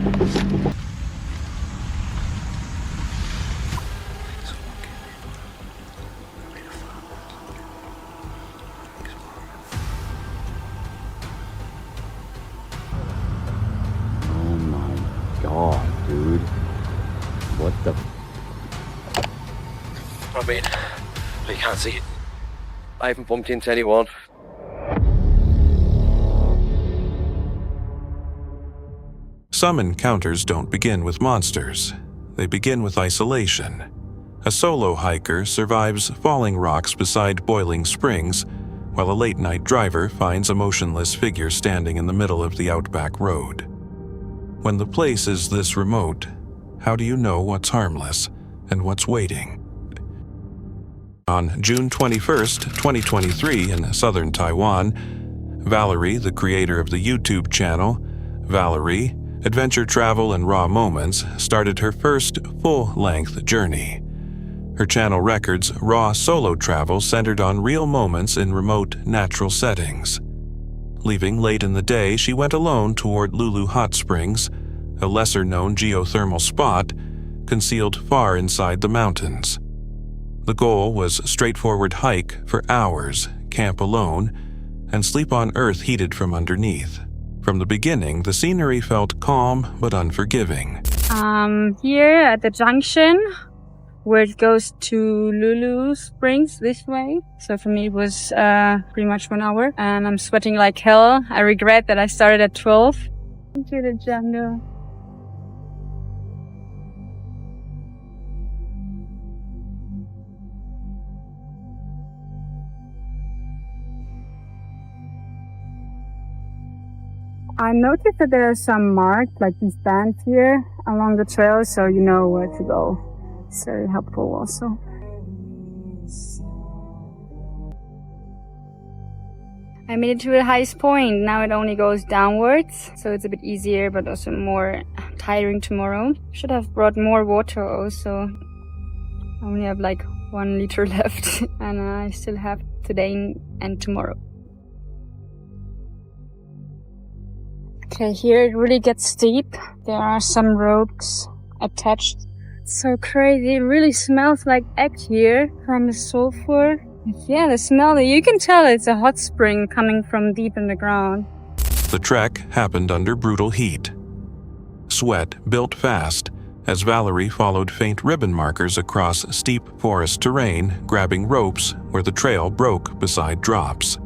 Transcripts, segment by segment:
Oh my god, dude. What the? I mean, you can't see it. I haven't bumped into anyone. Some encounters don't begin with monsters. They begin with isolation. A solo hiker survives falling rocks beside boiling springs, while a late-night driver finds a motionless figure standing in the middle of the outback road. When the place is this remote, how do you know what's harmless and what's waiting? On June 21st, 2023, in southern Taiwan, Valerie, the creator of the YouTube channel Valerie, Adventure Travel and Raw Moments, started her first full-length journey. Her channel records raw solo travel centered on real moments in remote, natural settings. Leaving late in the day, she went alone toward Lulu Hot Springs, a lesser-known geothermal spot concealed far inside the mountains. The goal was a straightforward hike for hours, camp alone, and sleep on earth heated from underneath. From the beginning, the scenery felt calm but unforgiving. Here at the junction, where it goes to Lulu Springs this way. So for me, it was pretty much 1 hour, and I'm sweating like hell. I regret that I started at 12. Into the jungle. I noticed that there are some marked, like these bands here along the trail, so you know where to go. It's very helpful also. I made it to the highest point. Now it only goes downwards, so it's a bit easier, but also more tiring tomorrow. Should have brought more water also. I only have like 1 liter left, and I still have today and tomorrow. Okay, here it really gets steep. There are some ropes attached. It's so crazy. It really smells like egg here, kind of sulfur. Yeah, the smell, you can tell it's a hot spring coming from deep in the ground. The trek happened under brutal heat. Sweat built fast as Valerie followed faint ribbon markers across steep forest terrain, grabbing ropes where the trail broke beside drops.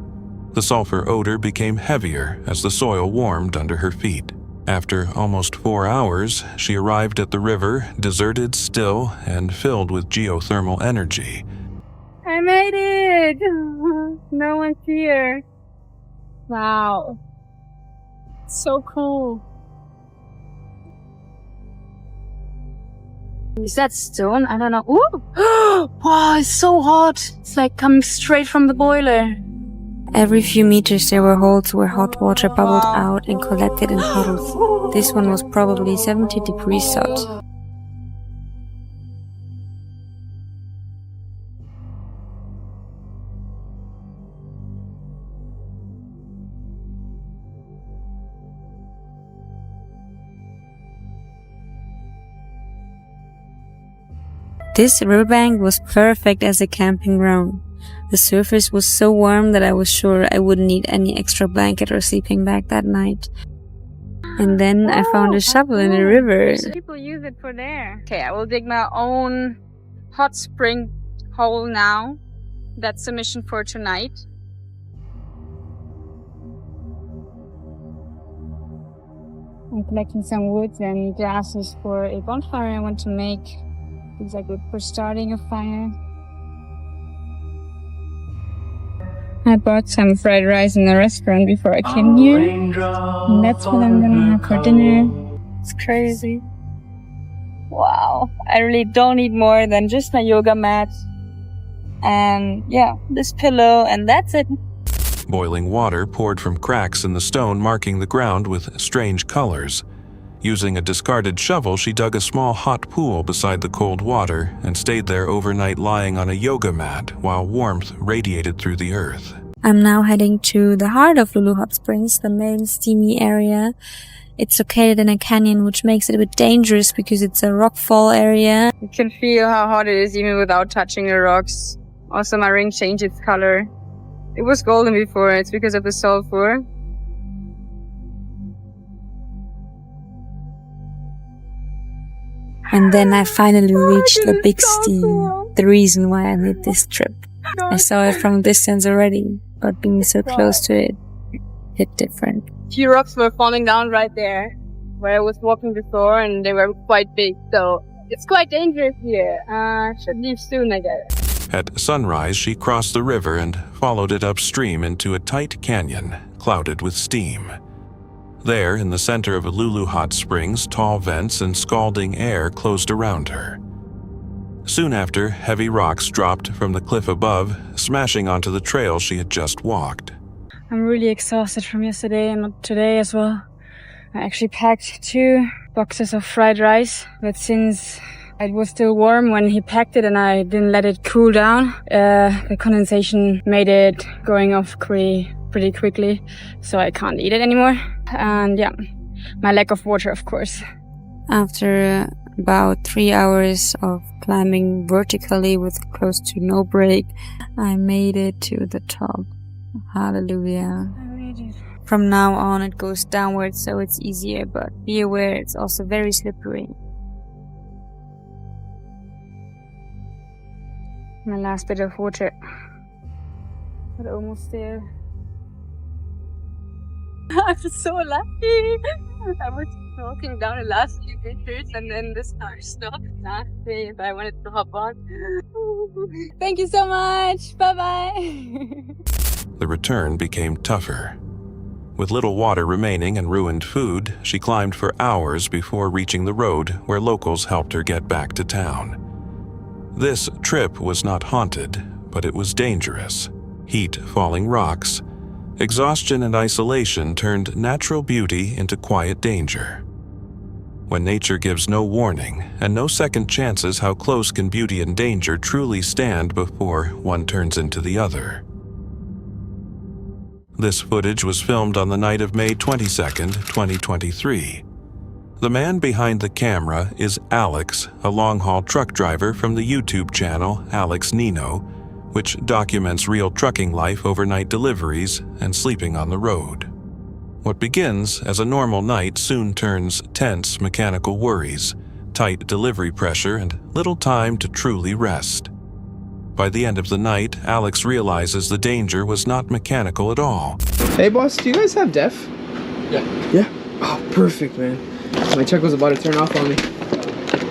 The sulfur odor became heavier as the soil warmed under her feet. After almost 4 hours, she arrived at the river, deserted, still, and filled with geothermal energy. I made it! No one's here. Wow. So cool. Is that stone? I don't know. Ooh! Wow, it's so hot. It's like coming straight from the boiler. Every few meters there were holes where hot water bubbled out and collected in puddles. This one was probably 70 degrees hot. This riverbank was perfect as a camping ground. The surface was so warm that I was sure I wouldn't need any extra blanket or sleeping bag that night. And then I found a shovel in the river. People use it for there. Okay, I will dig my own hot spring hole now. That's the mission for tonight. I'm collecting some wood and grasses for a bonfire I want to make. These are good for starting a fire. I bought some fried rice in the restaurant before I came here. And that's what I'm gonna have for dinner. It's crazy. Wow. I really don't need more than just my yoga mat. And yeah, this pillow, and that's it. Boiling water poured from cracks in the stone marking the ground with strange colors. Using a discarded shovel, she dug a small hot pool beside the cold water and stayed there overnight lying on a yoga mat while warmth radiated through the earth. I'm now heading to the heart of Lulu Hot Springs, the main steamy area. It's located in a canyon, which makes it a bit dangerous because it's a rockfall area. You can feel how hot it is even without touching the rocks. Also, my ring changed its color. It was golden before. It's because of the sulfur. And then I finally reached the big steam, the reason why I made this trip. I saw it from a distance already, but being so close to it hit different. Few rocks were falling down right there where I was walking before, and they were quite big, so it's quite dangerous here. Should leave soon, I guess. At sunrise, she crossed the river and followed it upstream into a tight canyon, clouded with steam. There, in the center of Lulu Hot Springs, tall vents and scalding air closed around her. Soon after, heavy rocks dropped from the cliff above, smashing onto the trail she had just walked. I'm really exhausted from yesterday and today as well. I actually packed 2 boxes of fried rice, but since it was still warm when he packed it and I didn't let it cool down, the condensation made it going off pretty quickly, so I can't eat it anymore. And yeah, my lack of water, of course. After about 3 hours of climbing vertically with close to no break, I made it to the top. Hallelujah. I made it. From now on it goes downwards, so it's easier, but be aware it's also very slippery. My last bit of water. But almost there. I'm so lucky. I was walking down the last few meters and then the star stopped last day if I wanted to hop on. Thank you so much. Bye-bye. The return became tougher. With little water remaining and ruined food, she climbed for hours before reaching the road where locals helped her get back to town. This trip was not haunted, but it was dangerous. Heat, falling rocks, exhaustion and isolation turned natural beauty into quiet danger. When nature gives no warning and no second chances, how close can beauty and danger truly stand before one turns into the other? This footage was filmed on the night of May 22nd, 2023. The man behind the camera is Alex, a long-haul truck driver from the YouTube channel Alex Nino, which documents real trucking life, overnight deliveries, and sleeping on the road. What begins as a normal night soon turns tense mechanical worries, tight delivery pressure, and little time to truly rest. By the end of the night, Alex realizes the danger was not mechanical at all. Hey boss, do you guys have def? Yeah. Yeah? Oh, perfect, man. My truck was about to turn off on me,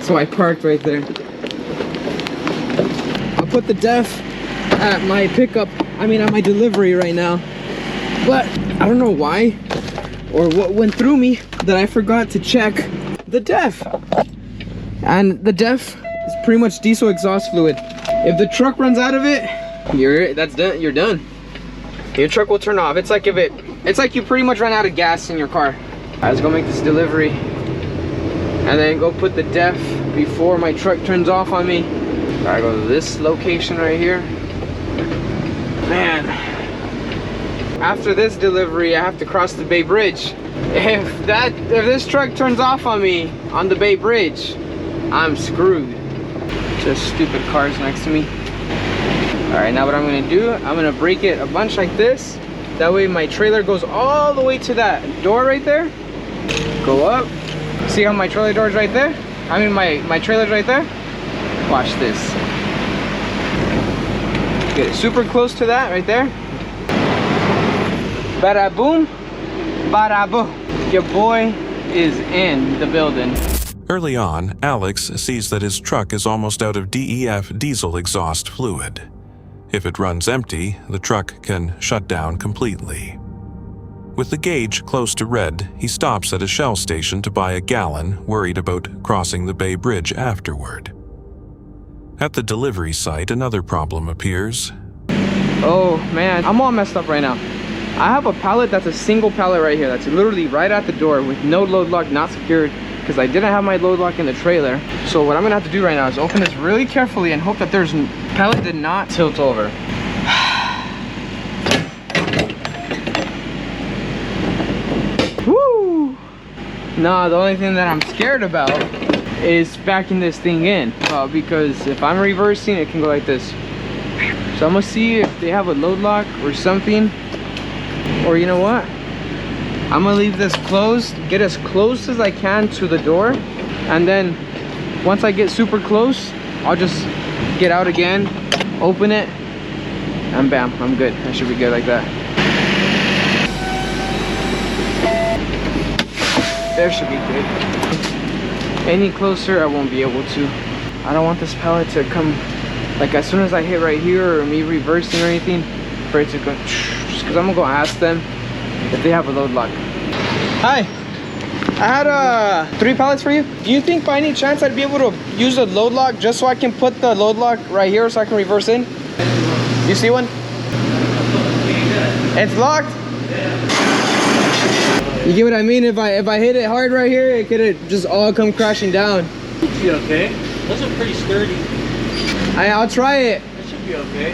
so I parked right there. I'll put the def at my pickup, at my delivery right now. But I don't know why or what went through me that I forgot to check the def. And the def is pretty much diesel exhaust fluid. If the truck runs out of it, you're done. Your truck will turn off. It's like you pretty much ran out of gas in your car. I was gonna make this delivery and then go put the def before my truck turns off on me. I go to this location right here. Man, after this delivery, I have to cross the Bay Bridge. If this truck turns off on me on the Bay Bridge, I'm screwed. Just stupid cars next to me. All right, now what I'm gonna do, I'm gonna brake it a bunch like this. That way my trailer goes all the way to that door right there. Go up. See how my trailer door is right there? My trailer's right there. Watch this. Get it super close to that right there. Bada boom, bada boom. Your boy is in the building. Early on, Alex sees that his truck is almost out of DEF diesel exhaust fluid. If it runs empty, the truck can shut down completely. With the gauge close to red, he stops at a Shell station to buy a gallon, worried about crossing the Bay Bridge afterward. At the delivery site, another problem appears. Oh man, I'm all messed up right now. I have a pallet that's a single pallet right here. That's literally right at the door with no load lock, not secured, because I didn't have my load lock in the trailer. So what I'm gonna have to do right now is open this really carefully and hope that pallet did not tilt over. Woo! No, the only thing that I'm scared about is backing this thing in, because if I'm reversing, it can go like this. So I'm gonna see if they have a load lock or something, or you know what, I'm gonna leave this closed, get as close as I can to the door, and then once I get super close, I'll just get out again, open it, and bam, I'm good. I should be good like that. There should be good. Any closer, I won't be able to. I don't want this pallet to come, like as soon as I hit right here or me reversing or anything, for it to go, just because I'm gonna go ask them if they have a load lock. Hi, I had 3 pallets for you. Do you think by any chance I'd be able to use a load lock just so I can put the load lock right here so I can reverse in? You see one? It's locked? You get what I mean? If I hit it hard right here, it could just all come crashing down. It should be okay. Those are pretty sturdy. I'll try it. It should be okay.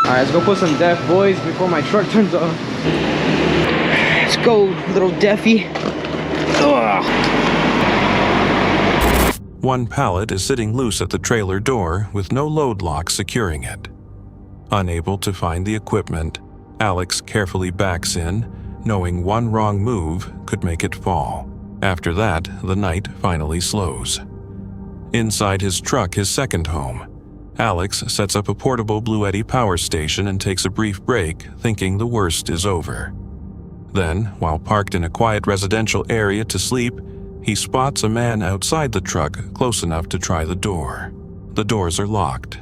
Alright, let's go put some Def Boys before my truck turns off. Let's go, little Defy. Ugh. One pallet is sitting loose at the trailer door with no load lock securing it. Unable to find the equipment, Alex carefully backs in, knowing one wrong move could make it fall. After that, the night finally slows. Inside his truck, his second home, Alex sets up a portable Bluetti power station and takes a brief break, thinking the worst is over. Then, while parked in a quiet residential area to sleep, he spots a man outside the truck close enough to try the door. The doors are locked.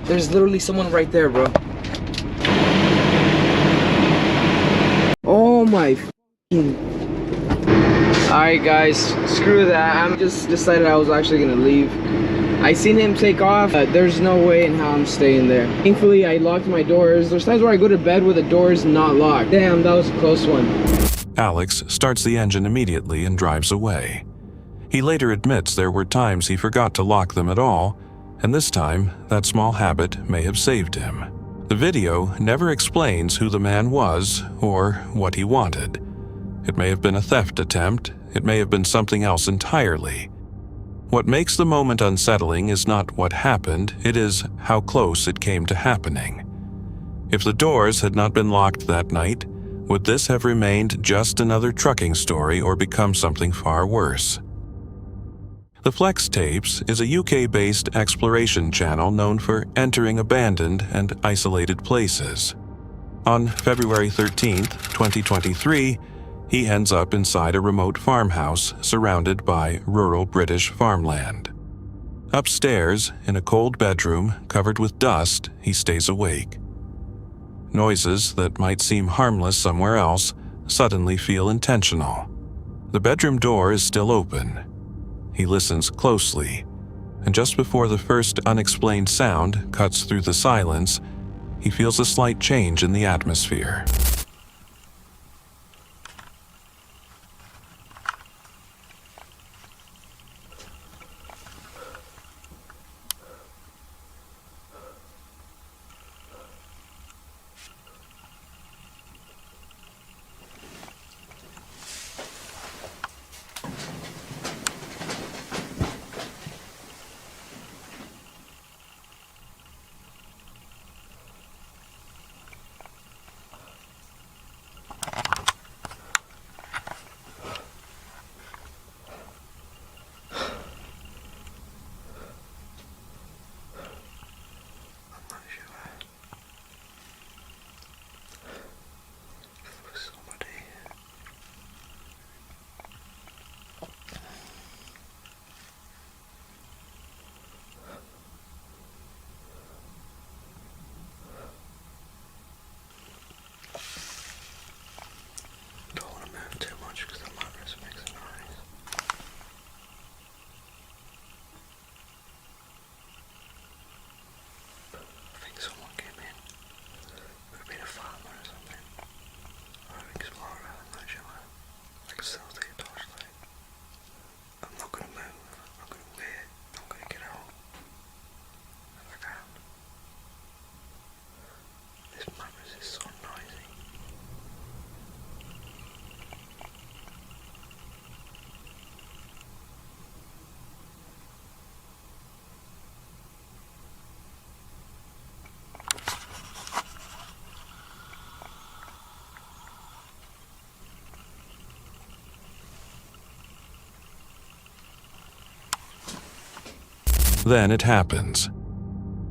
There's literally someone right there, bro. Oh my f***ing... Alright guys, screw that. I'm just decided I was actually gonna leave. I seen him take off. There's no way in how I'm staying there. Thankfully, I locked my doors. There's times where I go to bed with the doors not locked. Damn, that was a close one. Alex starts the engine immediately and drives away. He later admits there were times he forgot to lock them at all, and this time, that small habit may have saved him. The video never explains who the man was or what he wanted. It may have been a theft attempt. It may have been something else entirely. What makes the moment unsettling is not what happened, it is how close it came to happening. If the doors had not been locked that night, would this have remained just another trucking story or become something far worse? The Flex Tapes is a UK-based exploration channel known for entering abandoned and isolated places. On February 13th, 2023, he ends up inside a remote farmhouse surrounded by rural British farmland. Upstairs, in a cold bedroom covered with dust, he stays awake. Noises that might seem harmless somewhere else suddenly feel intentional. The bedroom door is still open. He listens closely, and just before the first unexplained sound cuts through the silence, he feels a slight change in the atmosphere. Then it happens.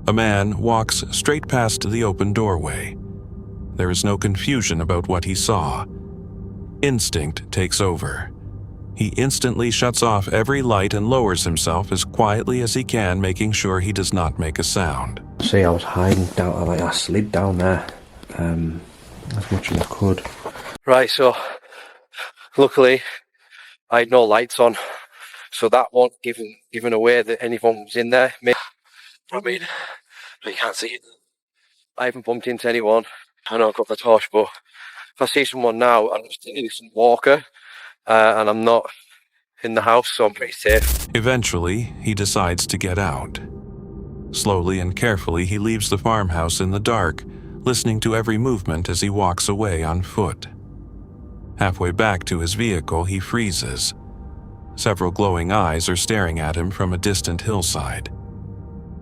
A man walks straight past the open doorway. There is no confusion about what he saw. Instinct takes over. He instantly shuts off every light and lowers himself as quietly as he can, making sure he does not make a sound. See, I was hiding down, I slid down there as much as I could. Right, so luckily I had no lights on, so that won't given away that anyone was in there. I mean, but you can't see it. I haven't bumped into anyone. I know I've got the torch, but if I see someone now, I'm just an innocent walker, and I'm not in the house, so I'm pretty safe. Eventually, he decides to get out. Slowly and carefully, he leaves the farmhouse in the dark, listening to every movement as he walks away on foot. Halfway back to his vehicle, he freezes. Several glowing eyes are staring at him from a distant hillside.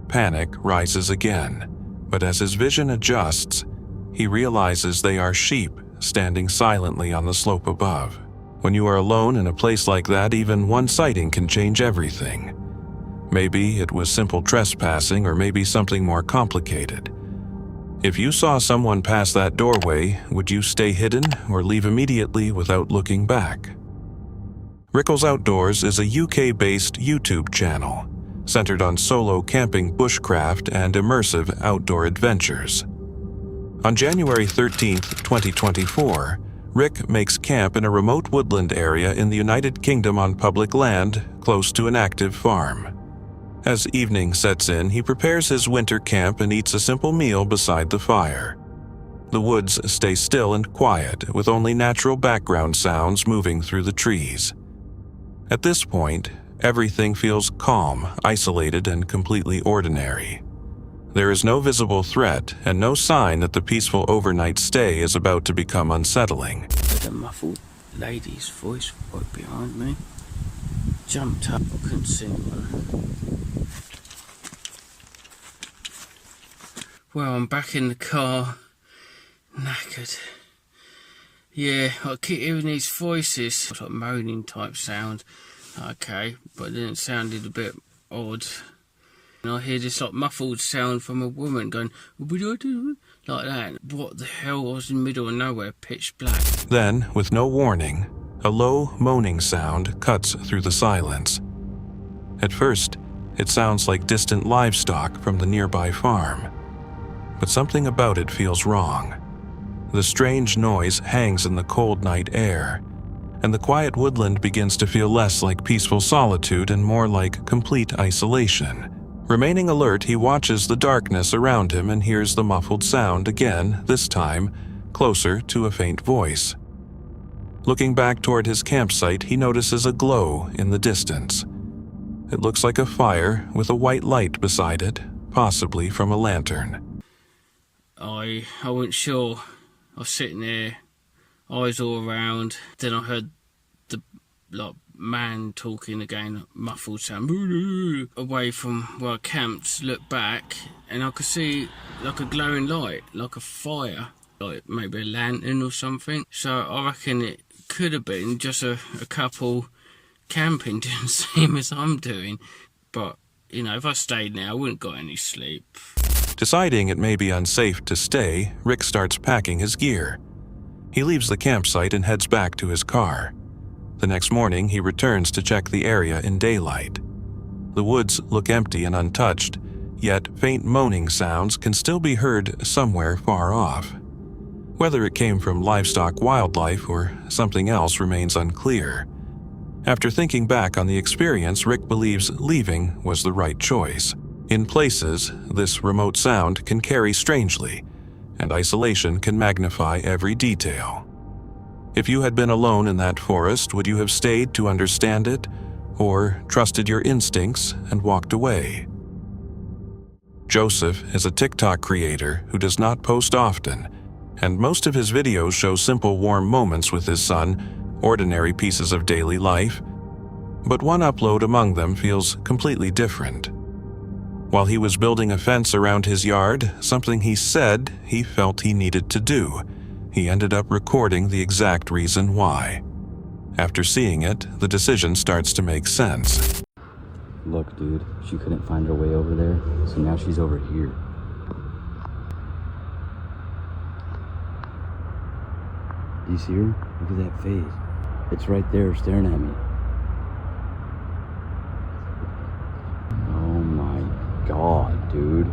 Panic rises again, but as his vision adjusts, he realizes they are sheep standing silently on the slope above. When you are alone in a place like that, even one sighting can change everything. Maybe it was simple trespassing, or maybe something more complicated. If you saw someone pass that doorway, would you stay hidden or leave immediately without looking back? Rickles Outdoors is a UK-based YouTube channel centered on solo camping, bushcraft, and immersive outdoor adventures. On January 13th, 2024, Rick makes camp in a remote woodland area in the United Kingdom on public land close to an active farm. As evening sets in, he prepares his winter camp and eats a simple meal beside the fire. The woods stay still and quiet, with only natural background sounds moving through the trees. At this point, everything feels calm, isolated, and completely ordinary. There is no visible threat and no sign that the peaceful overnight stay is about to become unsettling. The muffled lady's voice right behind me. Jumped up, I couldn't see anyone. Well, I'm back in the car, knackered. Yeah, I keep hearing these voices, like moaning type sound. Okay, but then it sounded a bit odd. And I hear this like muffled sound from a woman going, like that. What the hell? I was in the middle of nowhere, pitch black. Then, with no warning, a low moaning sound cuts through the silence. At first, it sounds like distant livestock from the nearby farm. But something about it feels wrong. The strange noise hangs in the cold night air, and the quiet woodland begins to feel less like peaceful solitude and more like complete isolation. Remaining alert, he watches the darkness around him and hears the muffled sound again, this time closer to a faint voice. Looking back toward his campsite, he notices a glow in the distance. It looks like a fire with a white light beside it, possibly from a lantern. I wasn't sure. I was sitting there, eyes all around. Then I heard the man talking again, muffled sound, away from where I camped. Looked back, and I could see like a glowing light, like a fire, like maybe a lantern or something. So I reckon it could have been just a couple camping doing the same as I'm doing. But, you know, if I stayed now, I wouldn't got any sleep. Deciding it may be unsafe to stay, Rick starts packing his gear. He leaves the campsite and heads back to his car. The next morning, he returns to check the area in daylight. The woods look empty and untouched, yet faint moaning sounds can still be heard somewhere far off. Whether it came from livestock wildlife or something else remains unclear. After thinking back on the experience, Rick believes leaving was the right choice. In places, this remote sound can carry strangely, and isolation can magnify every detail. If you had been alone in that forest, would you have stayed to understand it, or trusted your instincts and walked away? Joseph is a TikTok creator who does not post often, and most of his videos show simple, warm moments with his son, ordinary pieces of daily life. But one upload among them feels completely different. While he was building a fence around his yard, something he said he felt he needed to do. He ended up recording the exact reason why. After seeing it, the decision starts to make sense. Look, dude, she couldn't find her way over there, so now she's over here. Do you see her? Look at that face. It's right there staring at me. Oh my god, dude.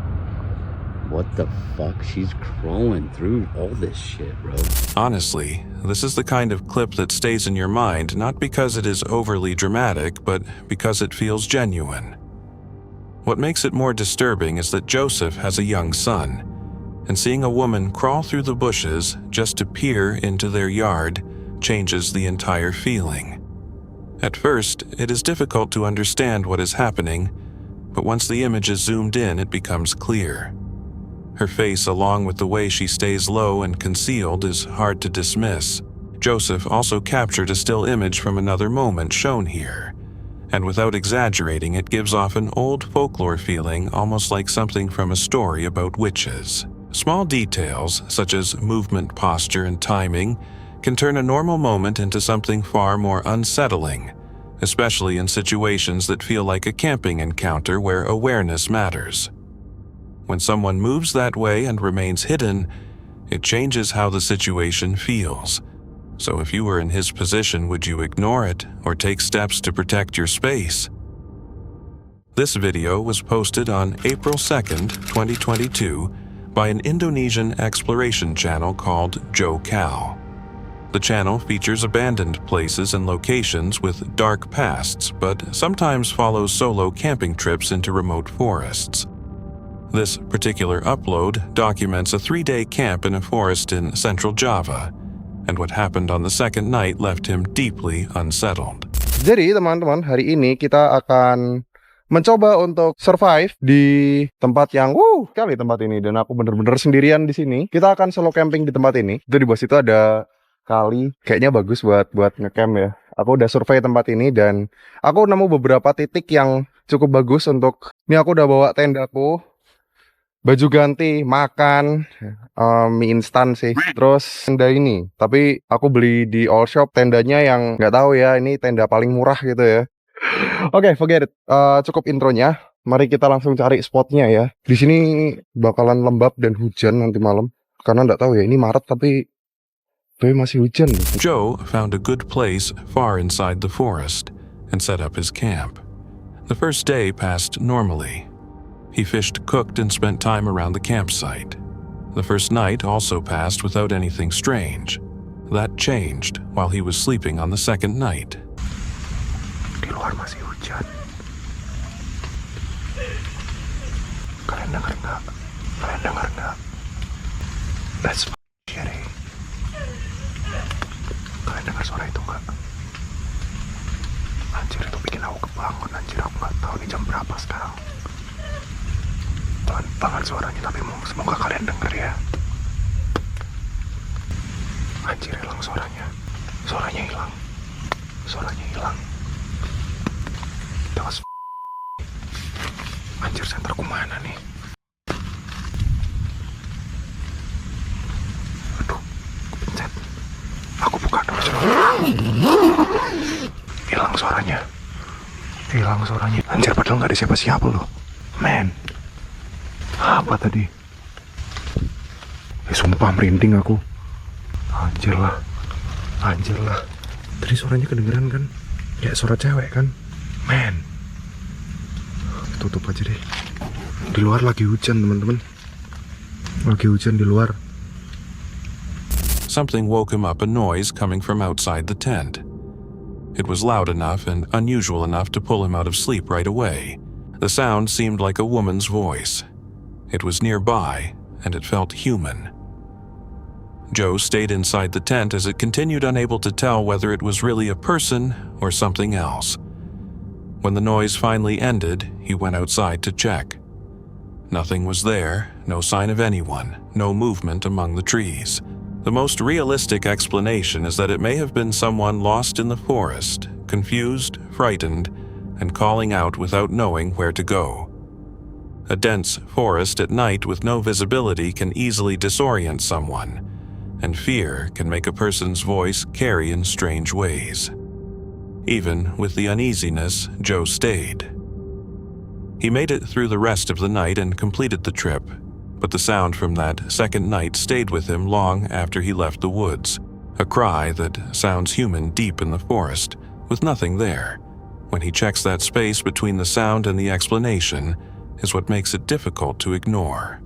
What the fuck? She's crawling through all this shit, bro. Honestly, this is the kind of clip that stays in your mind not because it is overly dramatic, but because it feels genuine. What makes it more disturbing is that Joseph has a young son, and seeing a woman crawl through the bushes just to peer into their yard changes the entire feeling. At first, it is difficult to understand what is happening, but once the image is zoomed in, it becomes clear. Her face, along with the way she stays low and concealed, is hard to dismiss. Joseph also captured a still image from another moment shown here, and without exaggerating, it gives off an old folklore feeling, almost like something from a story about witches. Small details, such as movement, posture, and timing, can turn a normal moment into something far more unsettling, especially in situations that feel like a camping encounter where awareness matters. When someone moves that way and remains hidden, it changes how the situation feels. So if you were in his position, would you ignore it or take steps to protect your space? This video was posted on April 2nd, 2022 by an Indonesian exploration channel called Joe Cal. The channel features abandoned places and locations with dark pasts, but sometimes follows solo camping trips into remote forests. This particular upload documents a 3-day camp in a forest in central Java, and what happened on the second night left him deeply unsettled. Jadi teman-teman, hari ini kita akan mencoba untuk survive di tempat yang sekali tempat ini, dan aku bener-bener sendirian di sini. Kita akan solo camping di tempat ini. Itu di bawah situ ada kali, kayaknya bagus buat ngecamp ya. Aku udah survei tempat ini dan aku nemu beberapa titik yang cukup bagus untuk. Ini aku udah bawa tendaku, baju ganti, makan, mie instan sih. Terus tenda ini, tapi aku beli di all shop tendanya yang nggak tahu ya, ini tenda paling murah gitu ya. Oke, forget it. Cukup intronya. Mari kita langsung cari spotnya ya. Di sini bakalan lembab dan hujan nanti malam. Karena nggak tahu ya, ini Maret tapi masih hujan. Joe found a good place far inside the forest and set up his camp. The first day passed normally. He fished, cooked, and spent time around the campsite. The first night also passed without anything strange. That changed while he was sleeping on the second night. Di luar masih hujan. Kalian dengar nggak? Kalian dengar nggak? That's scary. Kalian dengar suara itu nggak? Anjir, itu bikin aku kebangun. Anjir, aku nggak tahu nih jam berapa sekarang. Pelan banget suaranya, tapi semoga kalian denger ya. Anjir, hilang suaranya. Suaranya hilang. Suaranya hilang. Dewas. Anjir, senterku mana nih? Aduh, pencet. Aku buka dulu. Hilang suaranya. Hilang suaranya. Anjir, padahal nggak ada siapa-siapa loh. Man. Apa tadi? Sumpah merinding aku. Anjir lah. Anjir lah. Tadi suaranya kedengeran kan? Kayak suara cewek kan? Man. Tutup aja deh. Di luar lagi hujan, teman-teman. Lagi hujan di luar. Something woke him up, a noise coming from outside the tent. It was loud enough and unusual enough to pull him out of sleep right away. The sound seemed like a woman's voice. It was nearby, and it felt human. Joe stayed inside the tent as it continued, unable to tell whether it was really a person or something else. When the noise finally ended, he went outside to check. Nothing was there, no sign of anyone, no movement among the trees. The most realistic explanation is that it may have been someone lost in the forest, confused, frightened, and calling out without knowing where to go. A dense forest at night with no visibility can easily disorient someone, and fear can make a person's voice carry in strange ways. Even with the uneasiness, Joe stayed. He made it through the rest of the night and completed the trip, but the sound from that second night stayed with him long after he left the woods, a cry that sounds human deep in the forest, with nothing there. When he checks that space between the sound and the explanation is what makes it difficult to ignore.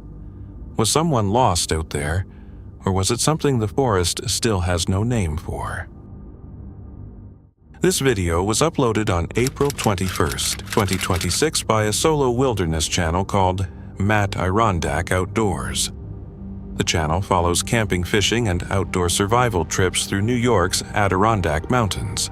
Was someone lost out there, or was it something the forest still has no name for? This video was uploaded on April 21st, 2026 by a solo wilderness channel called Matt Irondak Outdoors. The channel follows camping, fishing, and outdoor survival trips through New York's Adirondack Mountains.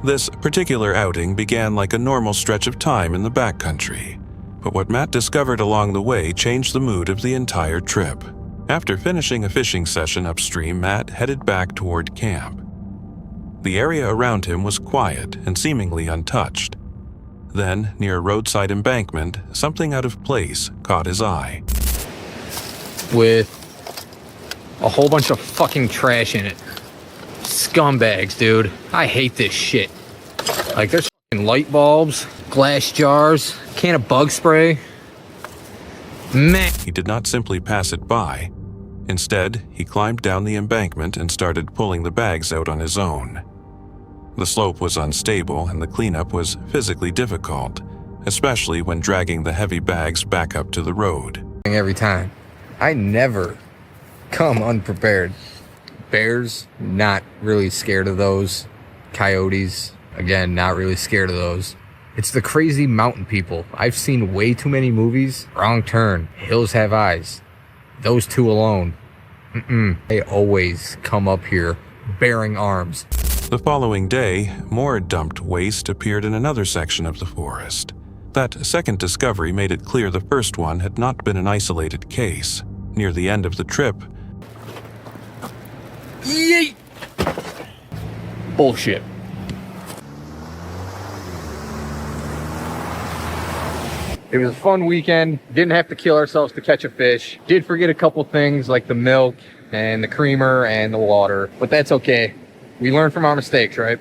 This particular outing began like a normal stretch of time in the backcountry, but what Matt discovered along the way changed the mood of the entire trip. After finishing a fishing session upstream, Matt headed back toward camp. The area around him was quiet and seemingly untouched. Then, near a roadside embankment, something out of place caught his eye. With a whole bunch of fucking trash in it. Scumbags, dude. I hate this shit. Like, there's fucking light bulbs, glass jars, can of bug spray. Man. He did not simply pass it by. Instead, he climbed down the embankment and started pulling the bags out on his own. The slope was unstable and the cleanup was physically difficult, especially when dragging the heavy bags back up to the road. Every time. I never come unprepared. Bears, not really scared of those. Coyotes, again, not really scared of those. It's the crazy mountain people. I've seen way too many movies. Wrong Turn, Hills Have Eyes. Those two alone. They always come up here bearing arms. The following day, more dumped waste appeared in another section of the forest. That second discovery made it clear the first one had not been an isolated case. Near the end of the trip, Yeet! Bullshit. It was a fun weekend. Didn't have to kill ourselves to catch a fish. Did forget a couple things like the milk and the creamer and the water, but that's okay. We learn from our mistakes, right?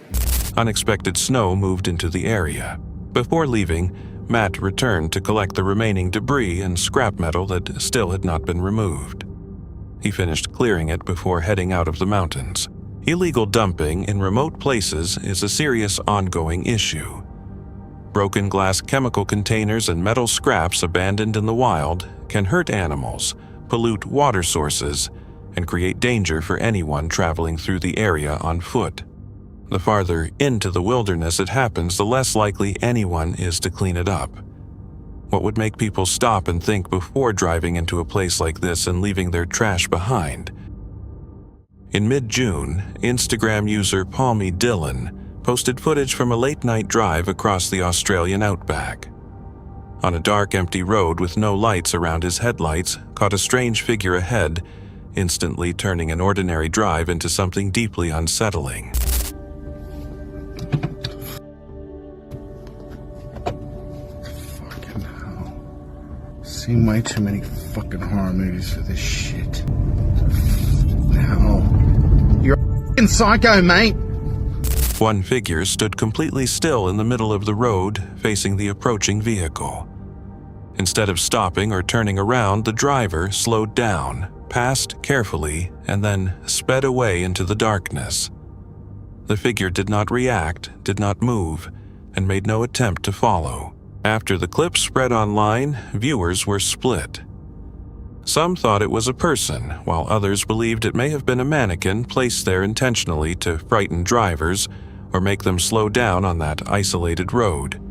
unexpected snow moved into the area. Before leaving, Matt returned to collect the remaining debris and scrap metal that still had not been removed. He finished clearing it before heading out of the mountains. Illegal dumping in remote places is a serious ongoing issue. Broken glass chemical containers and metal scraps abandoned in the wild can hurt animals, pollute water sources, and create danger for anyone traveling through the area on foot. The farther into the wilderness it happens, the less likely anyone is to clean it up. What would make people stop and think before driving into a place like this and leaving their trash behind? In mid-June, Instagram user Palmy Dillon posted footage from a late-night drive across the Australian outback. On a dark, empty road with no lights around his headlights, caught a strange figure ahead, instantly turning an ordinary drive into something deeply unsettling. Fucking hell. Seen way too many fucking horror movies for this shit. Hell. You're a fucking psycho, mate! One figure stood completely still in the middle of the road, facing the approaching vehicle. Instead of stopping or turning around, the driver slowed down, passed carefully, and then sped away into the darkness. The figure did not react, did not move, and made no attempt to follow. After the clip spread online, viewers were split. Some thought it was a person, while others believed it may have been a mannequin placed there intentionally to frighten drivers or make them slow down on that isolated road.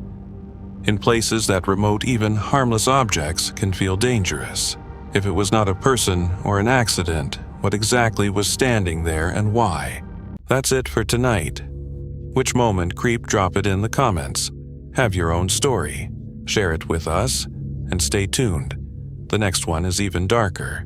In places that remote, even harmless objects can feel dangerous. If it was not a person or an accident, what exactly was standing there and why? That's it for tonight. Which moment creep? Drop it in the comments. Have your own story. Share it with us, and stay tuned. The next one is even darker.